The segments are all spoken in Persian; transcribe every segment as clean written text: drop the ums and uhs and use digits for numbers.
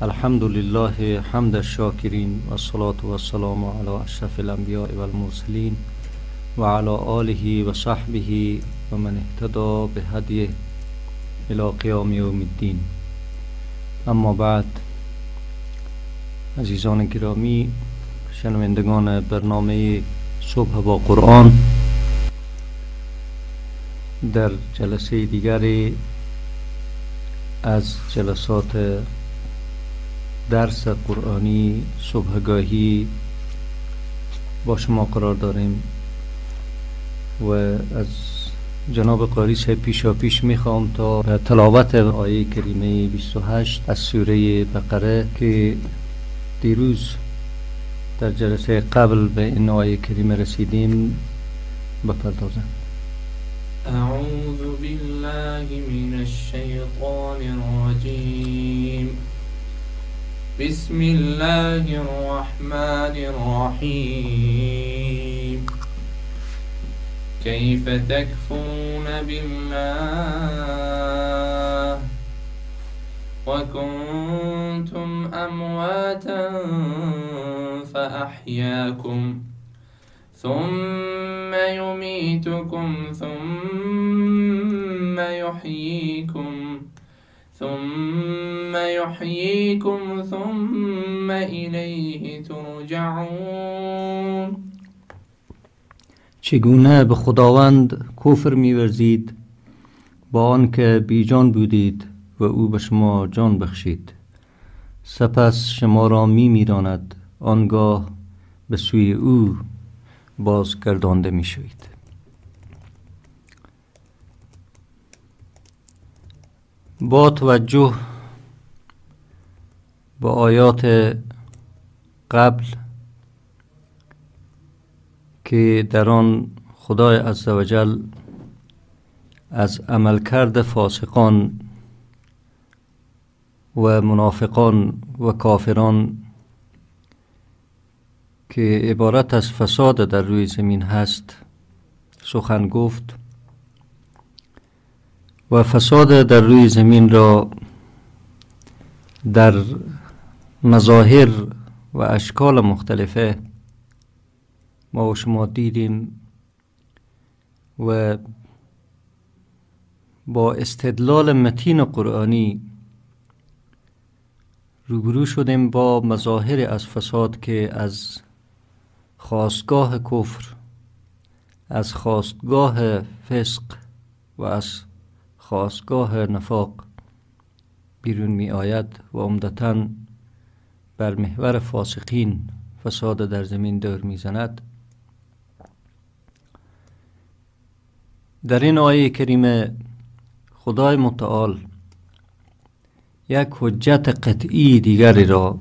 الحمد لله حمد الشاکرین و الصلاة و السلام علی اشرف الانبیاء و المرسلین و علی آله و صحبه و من اهتدى بهدیه الى قیام یوم الدین. اما بعد، عزیزان گرامی، شنوندگان برنامه صبح با قرآن، در جلسه دیگری از جلسات درس قرآنی صبحگاهی با شما قرار داریم و از جناب قاری صاحب پیش میخوام تا تلاوت آیه کریمه 28 از سوره بقره که دیروز در جلسه قبل به این آیه کریمه رسیدیم بپردازم. اعوذ بالله من الشیطان الرجیم. بسم الله الرحمن الرحیم. كيف تكفرون بالله وكنتم أمواتا فأحياكم ثم يميتكم ثم يحييكم ثم إليه ترجعون. چگونه به خداوند کفر می‌ورزید با آنکه بیجان بودید و او به شما جان بخشید، سپس شما را می‌میراند، آنگاه به سوی او بازگردانده می‌شوید. با توجه به آیات قبل که در آن خدای عزوجل از عملکرد فاسقان و منافقان و کافران که عبارت از فساد در روی زمین هست سخن گفت و فساد در روی زمین را در مظاهر و اشکال مختلفه ما و شما دیدیم و با استدلال متین قرآنی روبرو شدیم با مظاهر از فساد که از خاستگاه کفر، از خاستگاه فسق و از خاستگاه نفاق بیرون می آید و عمدتاً بر محور فاسقین فساد در زمین دور می زند. در این آیه کریمه خدای متعال یک حجت قطعی دیگری را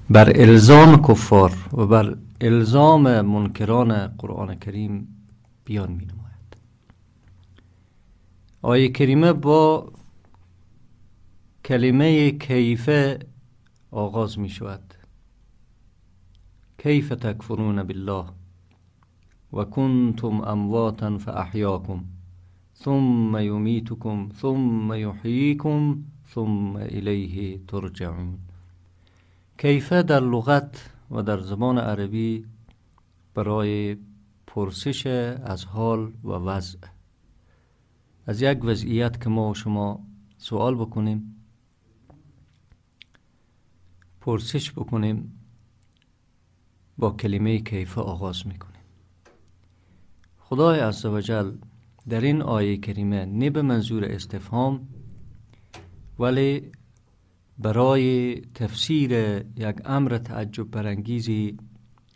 بر الزام کفار و بر الزام منکران قرآن کریم بیان می نماید. آیه کریمه با کلمه کیف آغاز می شود. کیف تکفرون بالله و کنتم امواتا فاحیاکم ثم یمیتکم ثم یحییکم ثم الیه ترجعون. کیف در لغت و در زبان عربی برای پرسش از حال و وضع، از یک وضعیت که ما و شما سوال بکنیم، پرسش بکنیم، با کلمه کیف آغاز میکنیم. خدای عزوجل در این آیه کریمه نه به منظور استفهام ولی برای تفسیر یک امر تعجب برانگیزی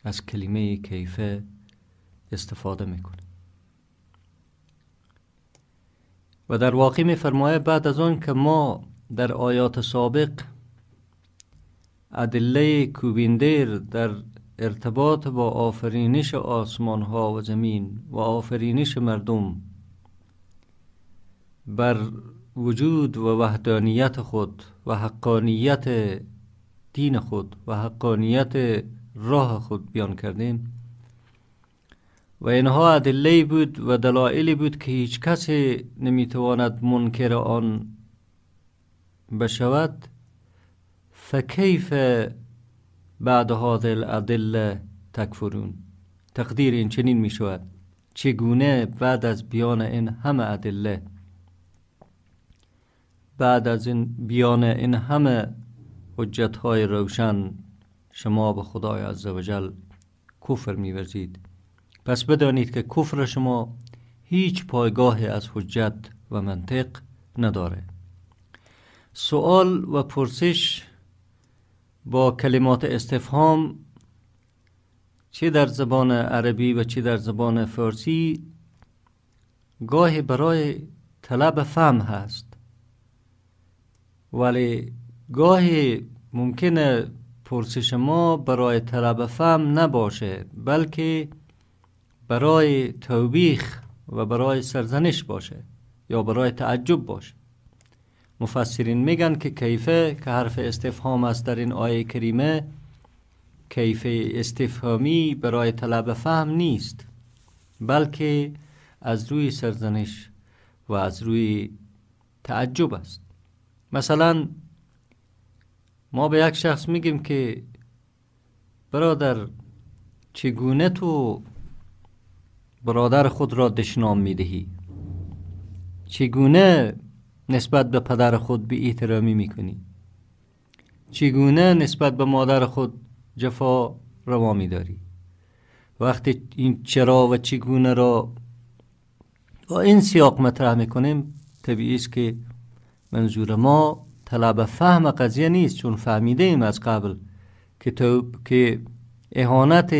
از کلمه کیف استفاده میکنه و در واقع میفرماید بعد از آن که ما در آیات سابق ادله کوبنده در ارتباط با آفرینش آسمان ها و زمین و آفرینش مردم بر وجود و وحدانیت خود و حقانیت دین خود و حقانیت راه خود بیان کردیم و اینها ادله بود و دلایلی بود که هیچ کسی نمیتواند منکر آن بشود فکیف بعد هذه الادله تکفرون. تقدیر این چنین می شود: چگونه بعد از بیان این همه ادله، بعد از این بیان این همه حجت‌های روشن، شما به خدای عزوجل کفر می‌ورزید؟ پس بدانید که کفر شما هیچ پایگاهی از حجت و منطق نداره. سوال و پرسش با کلمات استفهام چه در زبان عربی و چه در زبان فارسی گاهی برای طلب فهم هست، ولی گاهی ممکنه پرسش ما برای طلب فهم نباشه، بلکه برای توبیخ و برای سرزنش باشه یا برای تعجب باشه. مفسرین میگن که کیفه که حرف استفهام است در این آیه کریمه، کیفه استفهامی برای طلب فهم نیست، بلکه از روی سرزنش و از روی تعجب است. مثلا ما به یک شخص میگیم که برادر چگونه تو برادر خود را دشنام میدهی؟ چگونه نسبت به پدر خود بی احترامی میکنی؟ چگونه نسبت به مادر خود جفا روا میداری؟ وقتی این چرا و چگونه را با این سیاق مطرح میکنیم، طبیعی است که منظور ما طلب فهم قضیه نیست، چون فهمیده ایم از قبل که اهانت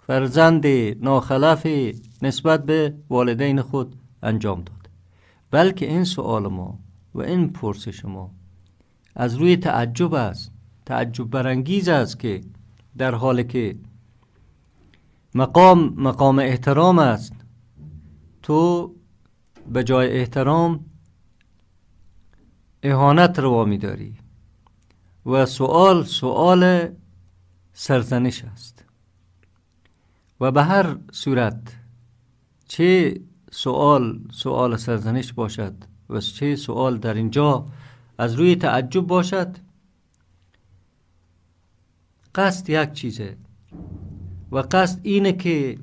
فرزند ناخلف نسبت به والدین خود انجام داد، بلکه این سوال ما و این پرسش ما از روی تعجب است. تعجب برانگیز است که در حالی که مقام احترام است، تو به جای احترام اهانت روا می‌داری و سوال سرزنش است. و به هر صورت چه سوال سرزنش باشد و چه سوال در اینجا از روی تعجب باشد، قصد یک چیزه و قصد اینه که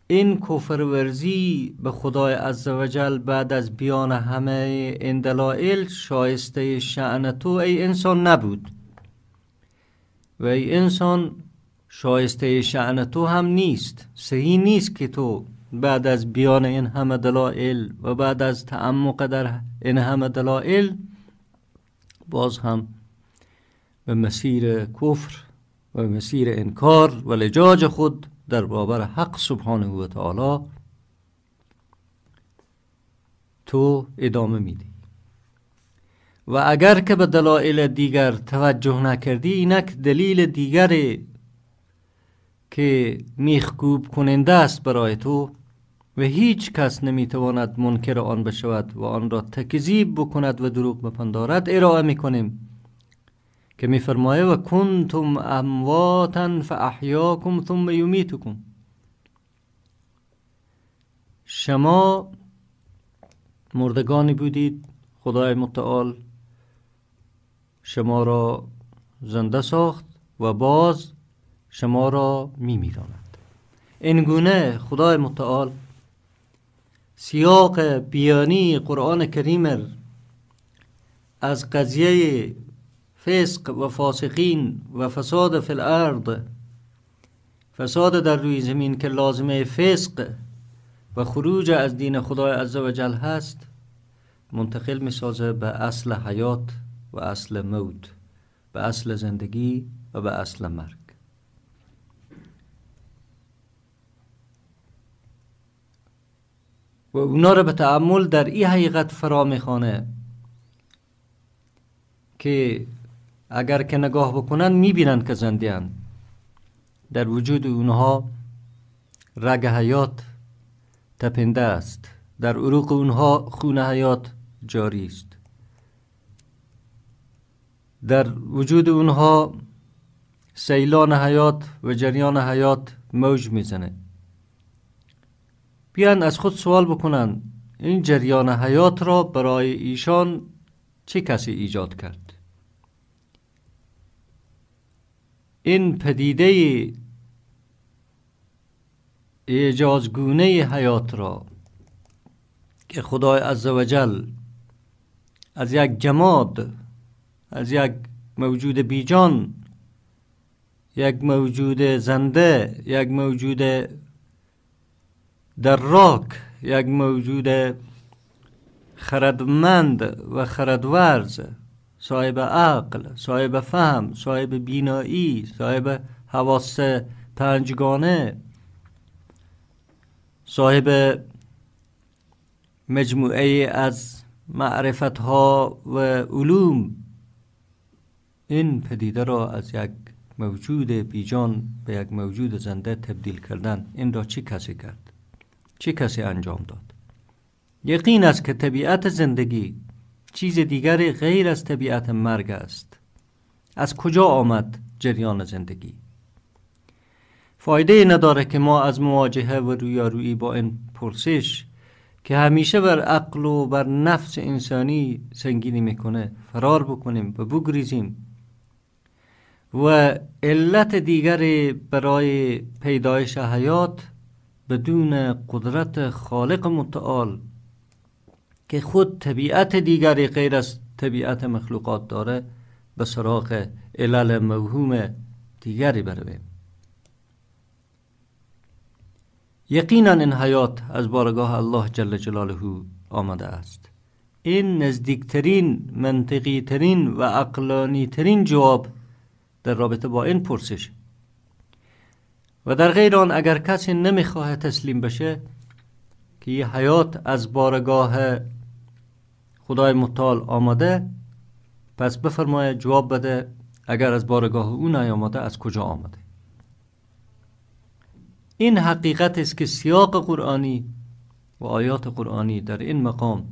این کفر ورزی به خدای عزوجل بعد از بیان همه این دلایل شایسته شأن تو ای انسان نبود و ای انسان شایسته شأن تو هم نیست. صحیح نیست که تو بعد از بیان این همه دلایل و بعد از تعمق در این همه دلایل باز هم به مسیر کفر و مسیر انکار و لجاج خود در برابر حق سبحانه و تعالی تو ادامه میدی. و اگر که به دلایل دیگر توجه نکردی، اینک دلیل دیگری که میخکوب کننده است برای تو و هیچ کس نمیتواند منکر آن بشود و آن را تکذیب بکند و دروغ بپندارد ارائه میکنیم که میفرمایه و کنتم امواتا فاحیاکم ثم یمیتکم. شما مردگانی بودید، خدای متعال شما را زنده ساخت و باز شما را میمیراند. این گونه خدای متعال سیاق بیانی قرآن کریم از قضیه فسق و فاسقین و فساد فی الارض، فساد در روی زمین که لازمه فسق و خروج از دین خدای عزوجل هست، منتقل می سازه به اصل حیات و اصل موت، به اصل زندگی و به اصل مرگ. و اونا رو به تأمل در این حقیقت فرا میخوانه که اگر که نگاه بکنن میبینن که زنده‌اند. در وجود اونها رگ حیات تپنده است، در عروق اونها خون حیات جاری است، در وجود اونها سیلان حیات و جریان حیات موج میزنه. بیان از خود سوال بکنن این جریان حیات را برای ایشان چه کسی ایجاد کرد؟ این پدیده اعجازگونه حیات را که خدای عزوجل از یک جماد، از یک موجود بیجان، یک موجود زنده، یک موجود دراک، یک موجود خردمند و خردورز، صاحب عقل، صاحب فهم، صاحب بینایی، صاحب حواس پنجگانه، صاحب مجموعه از معرفتها و علوم، این پدیده را از یک موجود بیجان به یک موجود زنده تبدیل کردن، این را چه کسی کرد؟ چه کسی انجام داد؟ یقین است که طبیعت زندگی چیز دیگری غیر از طبیعت مرگ است. از کجا آمد جریان زندگی؟ فایده نداره که ما از مواجهه و رویارویی با این پرسش که همیشه بر عقل و بر نفس انسانی سنگینی میکنه فرار بکنیم و بگریزیم و علت دیگری برای پیدایش حیات بدون قدرت خالق متعال که خود طبیعت دیگری غیر از طبیعت مخلوقات داره به سراغ علل موهوم دیگری برویم. یقینا این حیات از بارگاه الله جل جلاله آمده است. این نزدیکترین، منطقی ترین و عقلانی ترین جواب در رابطه با این پرسش و در غیر آن اگر کسی نمیخواه تسلیم بشه که یه حیات از بارگاه خدای متعال آمده، پس بفرماید جواب بده اگر از بارگاه او نیامده از کجا آمده. این حقیقت است که سیاق قرآنی و آیات قرآنی در این مقام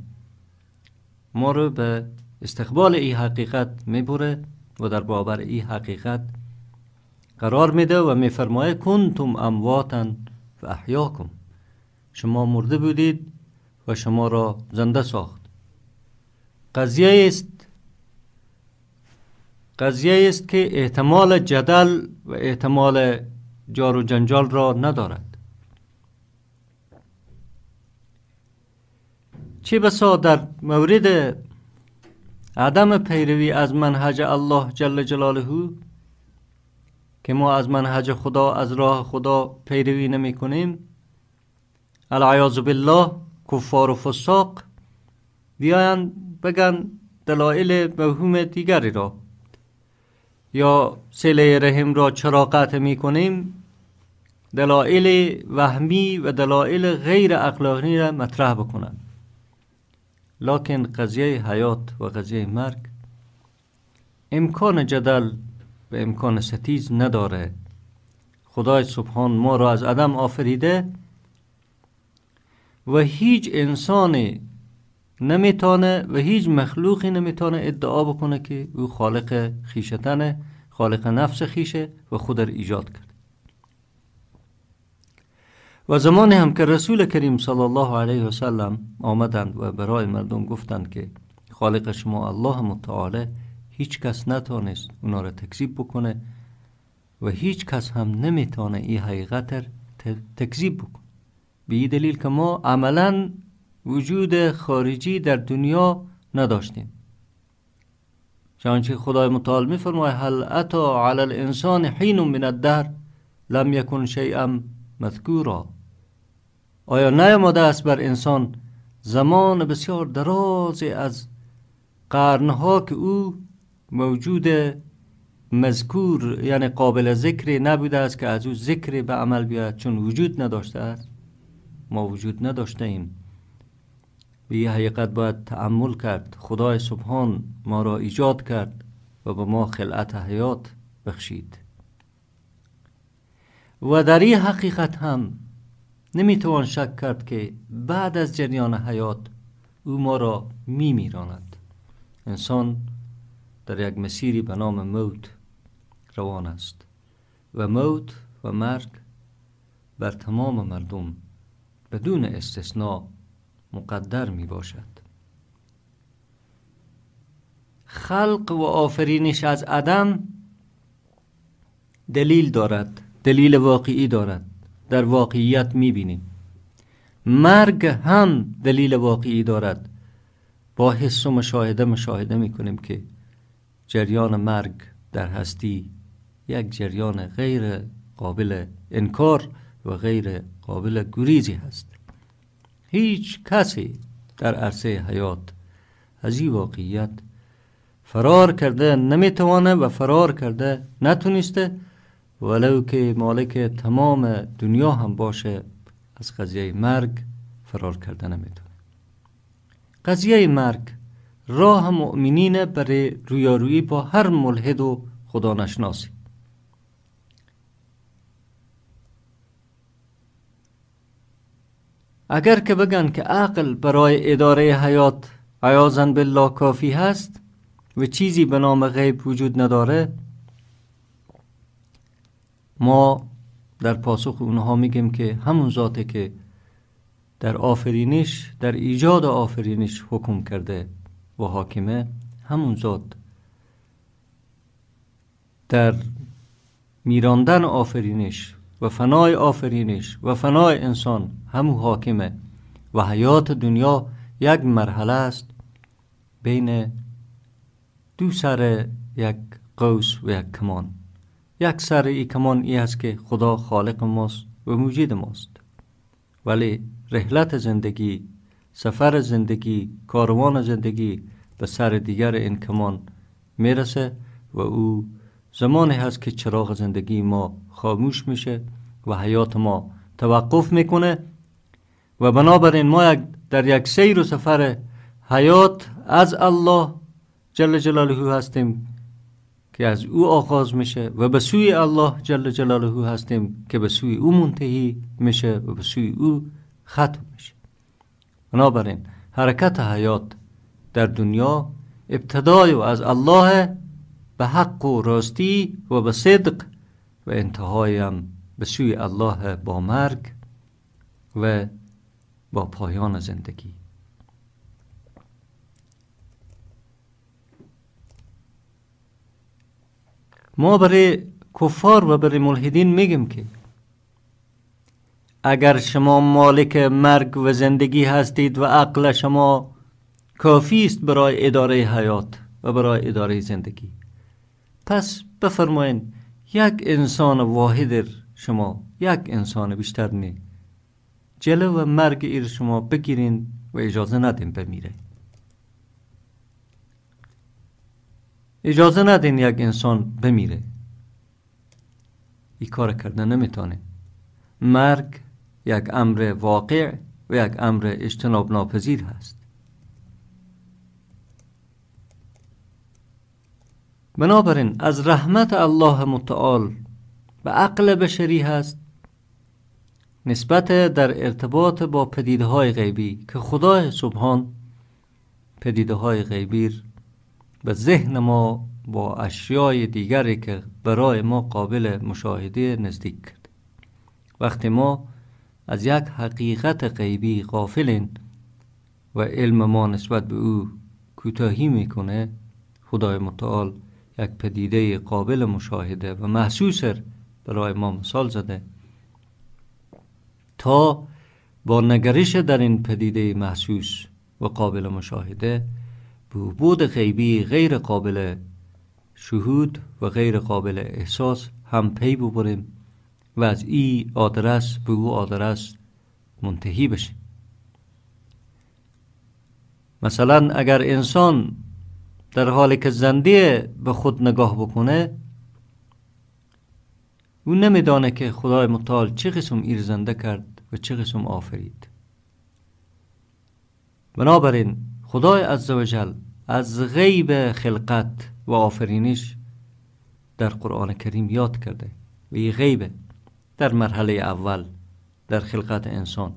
ما رو به استقبال این حقیقت میبره و در برابر این حقیقت قرار میده و میفرماید کنتم امواتا و احیاکم، شما مرده بودید و شما را زنده ساخت. قضیه است که احتمال جدل و احتمال جار و جنجال را ندارد. چه بسا در مورد عدم پیروی از منهج الله جل جلاله که ما از منهج خدا، از راه خدا پیروی نمی کنیم، العیاذ بالله کفار و فساق بیاین بگن دلایل موهوم دیگری را، یا صله رحم را چرا قطع می کنیم، دلایل وهمی و دلایل غیر عقلانی را مطرح بکنند. لکن قضیه حیات و قضیه مرگ امکان جدل و امکان ستیز نداره. خدای سبحان ما را از عدم آفریده و هیچ انسانی نمیتونه و هیچ مخلوقی نمیتونه ادعا بکنه که او خالق خیشتنه، خالق نفس خیشه و خود را ایجاد کرد. و زمانی هم که رسول کریم صلی الله علیه و سلم آمدند و برای مردم گفتند که خالق شما الله متعال، هیچ کس نتونست اونا را تکذیب بکنه و هیچ کس هم نمیتونه این حقیقت را تکذیب بکنه، به این دلیل که ما عملاً وجود خارجی در دنیا نداشتیم. چنانچه خدای متعال می فرماید هل اتی علی الانسان حین من الدهر لم یکن شیئا مذکورا، آیا نیامده است بر انسان زمان بسیار درازی از قرنها که او موجود مذکور یعنی قابل ذکر نبوده است که از او ذکر به عمل بیاید، چون وجود نداشته است. ما وجود نداشته ایم. به این حقیقت باید تأمل کرد. خدای سبحان ما را ایجاد کرد و به ما خلعت حیات بخشید و در این حقیقت هم نمیتوان شک کرد که بعد از جریان حیات او ما را میراند. انسان در یک مسیری به نام موت روان است و موت و مرگ بر تمام مردم بدون استثناء مقدر می باشد. خلق و آفرینش از عدم دلیل دارد، دلیل واقعی دارد، در واقعیت میبینیم. مرگ هم دلیل واقعی دارد، با حس و مشاهده میکنیم که جریان مرگ در هستی یک جریان غیر قابل انکار و غیر قابل گریزی هست. هیچ کسی در عرصه حیات از این واقعیت فرار کرده نمیتوانه و فرار کرده نتونسته، ولو که مالک تمام دنیا هم باشه از قضیه مرگ فرار کرده نمیتونه. قضیه مرگ راه مؤمنین برای رویارویی با هر ملحد و خدا نشناسی. اگر که بگن که عقل برای اداره حیات عیاذا بالله کافی هست و چیزی به نام غیب وجود نداره، ما در پاسخ اونها میگیم که همون ذاته که در آفرینش، در ایجاد آفرینش حکم کرده و حاکمه، همون ذات در میراندن آفرینش و فنای آفرینش و فنای انسان همون حاکمه و حیات دنیا یک مرحله است بین دو سر یک قوس و یک کمان. یک سر ای کمان ای است که خدا خالق ماست و موجود ماست، ولی رحلت زندگی، سفر زندگی، کاروان زندگی به سر دیگر این کمان میرسه و او زمانی هست که چراغ زندگی ما خاموش میشه و حیات ما توقف میکنه و بنابراین ما در یک سیر و سفر حیات از الله جل جلاله هستیم که از او آغاز میشه و به سوی الله جل جلاله هستیم که به سوی او منتهی میشه و به سوی او ختم میشه. بنابراین حرکت حیات در دنیا ابتدای و از الله به حق و راستی و به صدق و انتهایم به سوی الله با مرگ و با پایان زندگی. ما برای کفار و برای ملحدین میگیم که اگر شما مالک مرگ و زندگی هستید و عقل شما کافی است برای اداره حیات و برای اداره زندگی، پس بفرمایید یک انسان واحد شما، یک انسان بیشتر نه، جلو و مرگ ایر شما بگیرین و اجازه ندین بمیره. اجازه ندین یک انسان بمیره. این کار کردن نمیتونه. مرگ یک امر واقع و یک امر اجتناب ناپذیر هست. بنابراین از رحمت الله متعال به عقل بشری هست نسبت در ارتباط با پدیده های غیبی که خدای سبحان پدیده های غیبی به ذهن ما با اشیای دیگری که برای ما قابل مشاهده نزدیک کرد. وقتی ما از یک حقیقت غیبی غافلین و علم ما نسبت به او کوتاهی میکنه، خدای متعال یک پدیده قابل مشاهده و محسوس برای ما مثال زده تا با نگرش در این پدیده محسوس و قابل مشاهده به بود غیبی غیر قابل شهود و غیر قابل احساس هم پی ببریم و از این آدرس به او آدرس منتهی بشیم. مثلا اگر انسان در حالی که زنده به خود نگاه بکنه، او نمیدانه که خدای متعال چه قسم ایر زنده کرد و چه قسم آفرید. بنابراین خدای عزوجل از غیب خلقت و آفرینش در قرآن کریم یاد کرده و این غیب در مرحله اول در خلقت انسان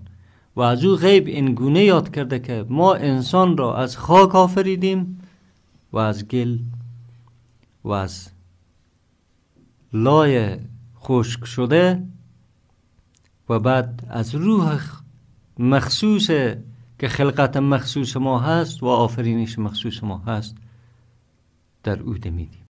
و از او غیب این گونه یاد کرده که ما انسان را از خاک آفریدیم و از گل و از لای خشک شده و بعد از روح مخصوص که خلقت مخصوص ما هست و آفرینش مخصوص ما هست där ödemidi.